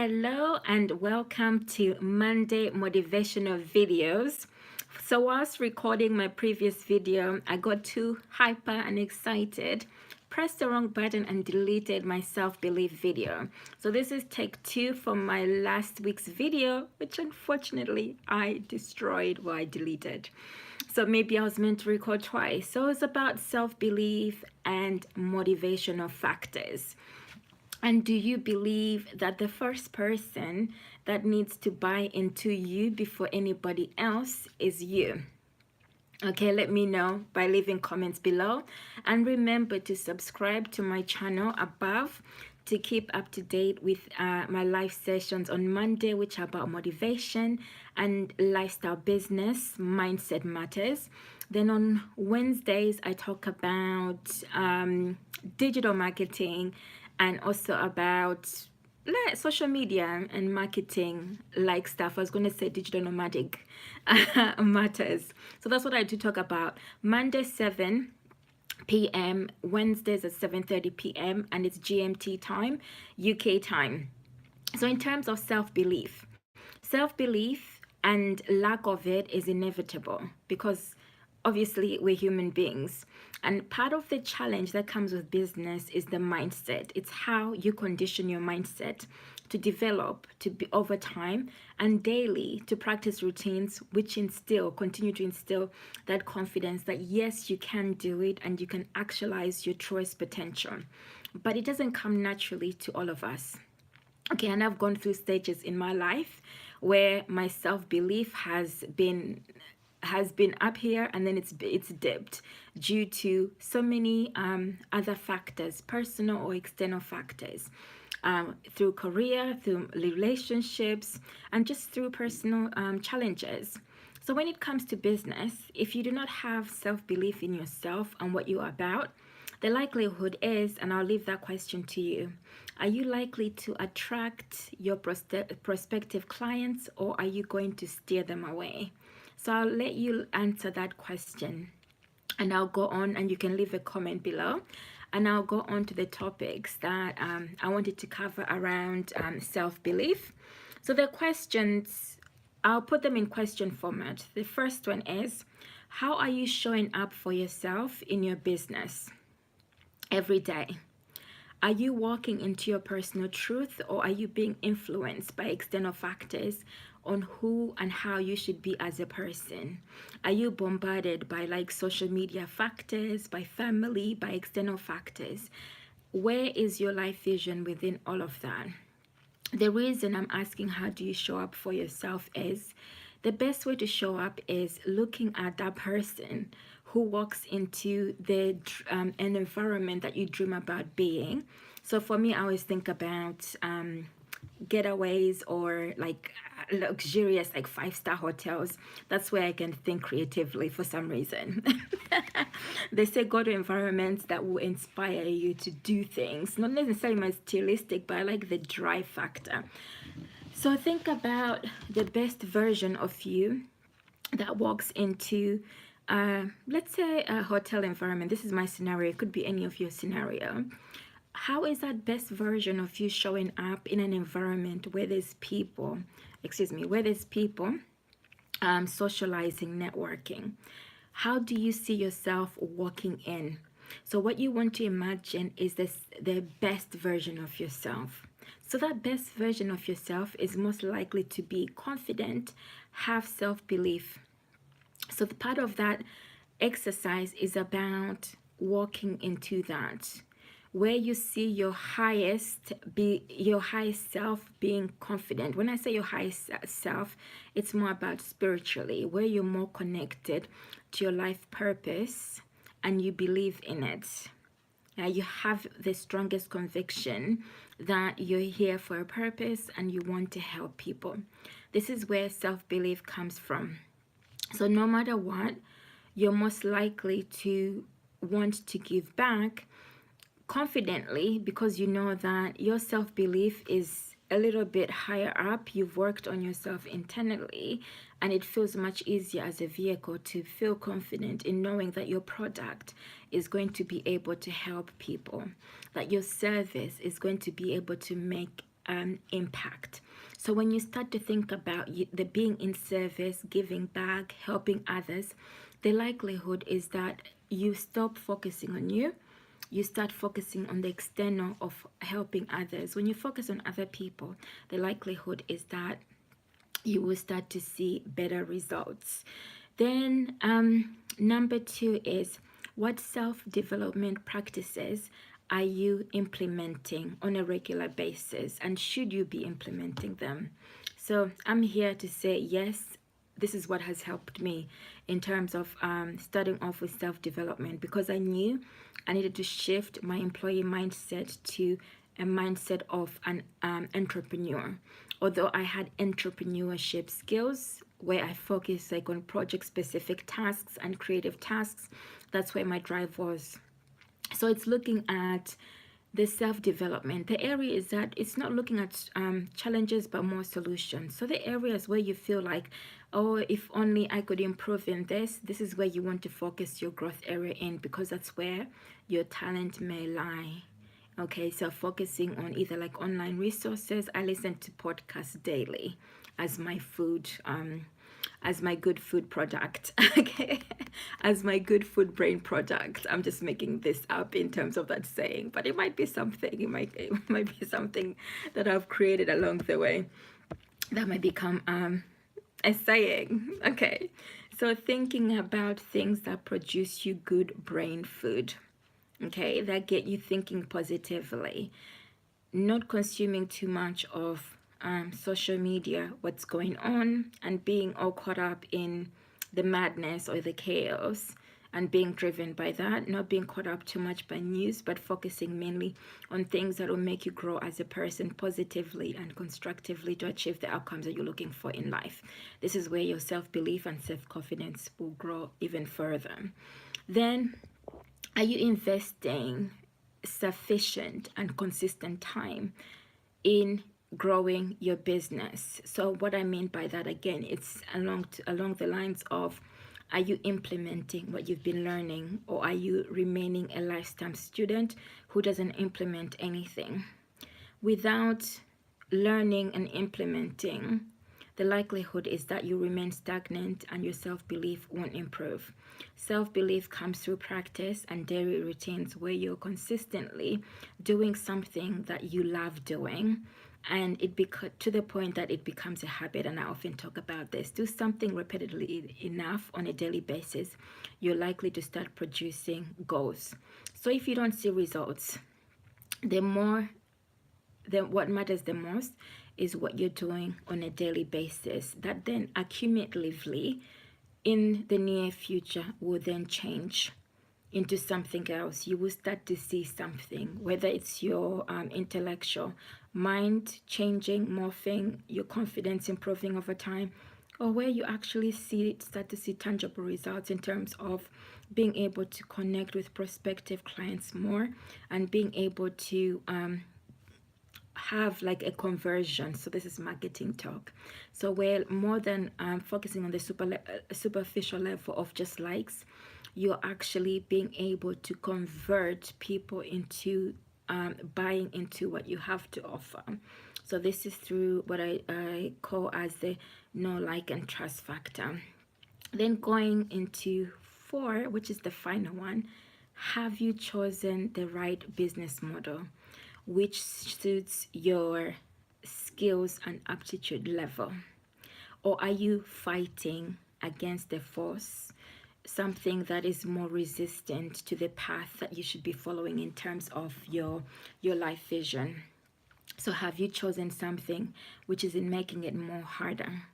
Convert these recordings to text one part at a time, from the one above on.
Hello and welcome to Monday motivational videos. So whilst recording my previous video, I got too hyper and excited, pressed the wrong button and deleted my self-belief video. So this is take 2 from my last week's video, which unfortunately I destroyed or I deleted. So maybe I was meant to record twice. So it's about self-belief and motivational factors. And do you believe that the first person that needs to buy into you before anybody else is you? Okay, let me know by leaving comments below. And remember to subscribe to my channel above to keep up to date with my live sessions on Monday, which are about motivation and lifestyle business, mindset matters. Then on Wednesdays, I talk about digital marketing and also about social media and marketing like stuff. I was going to say digital nomadic matters. So that's what I do talk about. Monday 7 p.m, Wednesdays at 7:30 p.m, and it's GMT time, UK time. So in terms of self-belief and lack of it is inevitable because obviously we're human beings, and part of the challenge that comes with business is the mindset. It's how you condition your mindset to develop to be over time and daily to practice routines which continue to instill that confidence that yes, you can do it and you can actualize your truest potential. But it doesn't come naturally to all of us. Okay, and I've gone through stages in my life where my self-belief has been up here and then it's dipped due to so many other factors, personal or external factors, through career, through relationships, and just through personal challenges. So when it comes to business, if you do not have self-belief in yourself and what you are about, the likelihood is, and I'll leave that question to you, are you likely to attract your prospective clients, or are you going to steer them away? So I'll let you answer that question, and I'll go on, and you can leave a comment below, and I'll go on to the topics that I wanted to cover around self-belief. So the questions, I'll put them in question format. The first one is, how are you showing up for yourself in your business every day? Are you walking into your personal truth, or are you being influenced by external factors on who and how you should be as a person? Are you bombarded by like social media factors, by family, by external factors? Where is your life vision within all of that? The reason I'm asking how do you show up for yourself is the best way to show up is looking at that person who walks into an environment that you dream about being. So for me, I always think about getaways or like luxurious like 5-star hotels. That's where I can think creatively for some reason. They say go to environments that will inspire you to do things, not necessarily materialistic, but I like the drive factor. So think about the best version of you that walks into let's say a hotel environment. This is my scenario, it could be any of your scenario. How is that best version of you showing up in an environment where there's people, socializing, networking? How do you see yourself walking in? So what you want to imagine is the best version of yourself. So that best version of yourself is most likely to be confident, have self-belief. So the part of that exercise is about walking into that, where you see your highest self being confident. When I say your highest self, it's more about spiritually, where you're more connected to your life purpose and you believe in it. You have the strongest conviction that you're here for a purpose and you want to help people. This is where self-belief comes from. So no matter what, you're most likely to want to give back confidently because you know that your self-belief is a little bit higher up. You've worked on yourself internally, and it feels much easier as a vehicle to feel confident in knowing that your product is going to be able to help people, that your service is going to be able to make impact. So when you start to think about the being in service, giving back, helping others, the likelihood is that you stop focusing on you. You start focusing on the external of helping others. When you focus on other people, the likelihood is that you will start to see better results. Then number 2 is, what self-development practices are you implementing on a regular basis, and should you be implementing them? So I'm here to say yes, this is what has helped me in terms of starting off with self-development, because I knew I needed to shift my employee mindset to a mindset of an entrepreneur. Although I had entrepreneurship skills where I focused like on project specific tasks and creative tasks, that's where my drive was. So it's looking at the self-development. The area is that it's not looking at challenges but more solutions. So the areas where you feel like, oh, if only I could improve in this is where you want to focus your growth area in, because that's where your talent may lie. Okay, so focusing on either like online resources. I listen to podcasts daily as my food, as my good food product. Okay, as my good food brain product. I'm just making this up in terms of that saying, but it might be something. It might be something that I've created along the way that might become a saying. Okay, so thinking about things that produce you good brain food. Okay, that get you thinking positively, not consuming too much of social media, what's going on, and being all caught up in the madness or the chaos and being driven by that, not being caught up too much by news, but focusing mainly on things that will make you grow as a person positively and constructively to achieve the outcomes that you're looking for in life. This is where your self-belief and self-confidence will grow even further. Then, are you investing sufficient and consistent time in growing your business? So what I mean by that, again, it's along the lines of, are you implementing what you've been learning, or are you remaining a lifetime student who doesn't implement anything? Without learning and implementing, the likelihood is that you remain stagnant and your self-belief won't improve. Self-belief comes through practice and daily routines where you're consistently doing something that you love doing, and to the point that it becomes a habit. And I often talk about this. Do something repetitively enough on a daily basis, you're likely to start producing goals. So if you don't see results, what matters the most is what you're doing on a daily basis. That then accumulatively in the near future will then change into something else. You will start to see something, whether it's your intellectual mind changing, morphing, your confidence improving over time, or where you actually start to see tangible results in terms of being able to connect with prospective clients more and being able to have like a conversion. So this is marketing talk. So where more than focusing on the superficial level of just likes, you're actually being able to convert people into buying into what you have to offer. So this is through what I call as the know, like, and trust factor. Then going into 4, which is the final one, have you chosen the right business model which suits your skills and aptitude level? Or are you fighting against the force, something that is more resistant to the path that you should be following in terms of your life vision? So have you chosen something which is in making it more harder?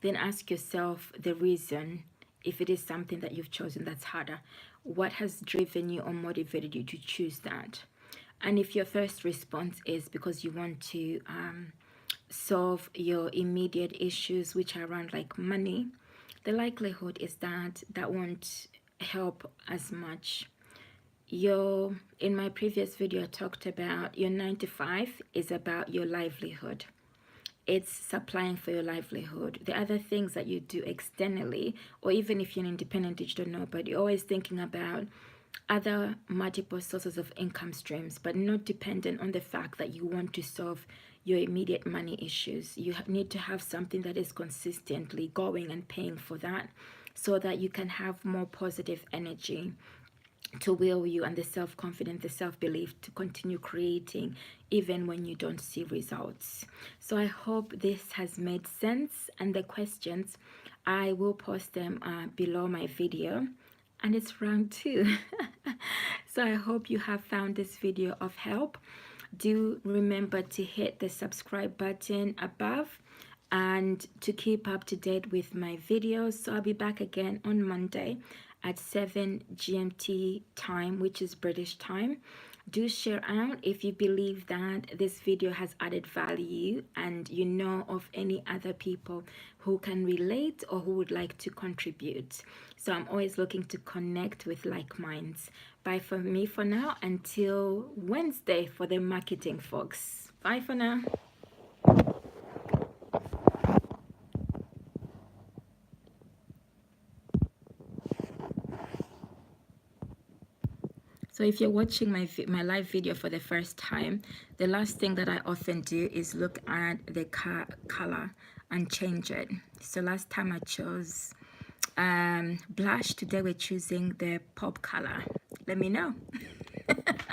Then ask yourself the reason. If it is something that you've chosen that's harder, what has driven you or motivated you to choose that? And if your first response is because you want to solve your immediate issues, which are around like money, the likelihood is that that won't help as much. In my previous video, I talked about your 9 to 5 is about your livelihood. It's supplying for your livelihood. The other things that you do externally, or even if you're an independent digital nomad, you're always thinking about other multiple sources of income streams, but not dependent on the fact that you want to solve your immediate money issues. You need to have something that is consistently going and paying for that, so that you can have more positive energy to will you, and the self-confidence, the self-belief to continue creating even when you don't see results. So I hope this has made sense, and the questions, I will post them below my video, and it's round 2. So I hope you have found this video of help. Do remember to hit the subscribe button above and to keep up to date with my videos. So I'll be back again on Monday at 7 GMT time, which is British time. Do share out if you believe that this video has added value and you know of any other people who can relate or who would like to contribute. So I'm always looking to connect with like minds. Bye for me for now, until Wednesday for the marketing folks. Bye for now. So if you're watching my live video for the first time, the last thing that I often do is look at the color and change it. So last time I chose blush. Today we're choosing the pop color. Let me know.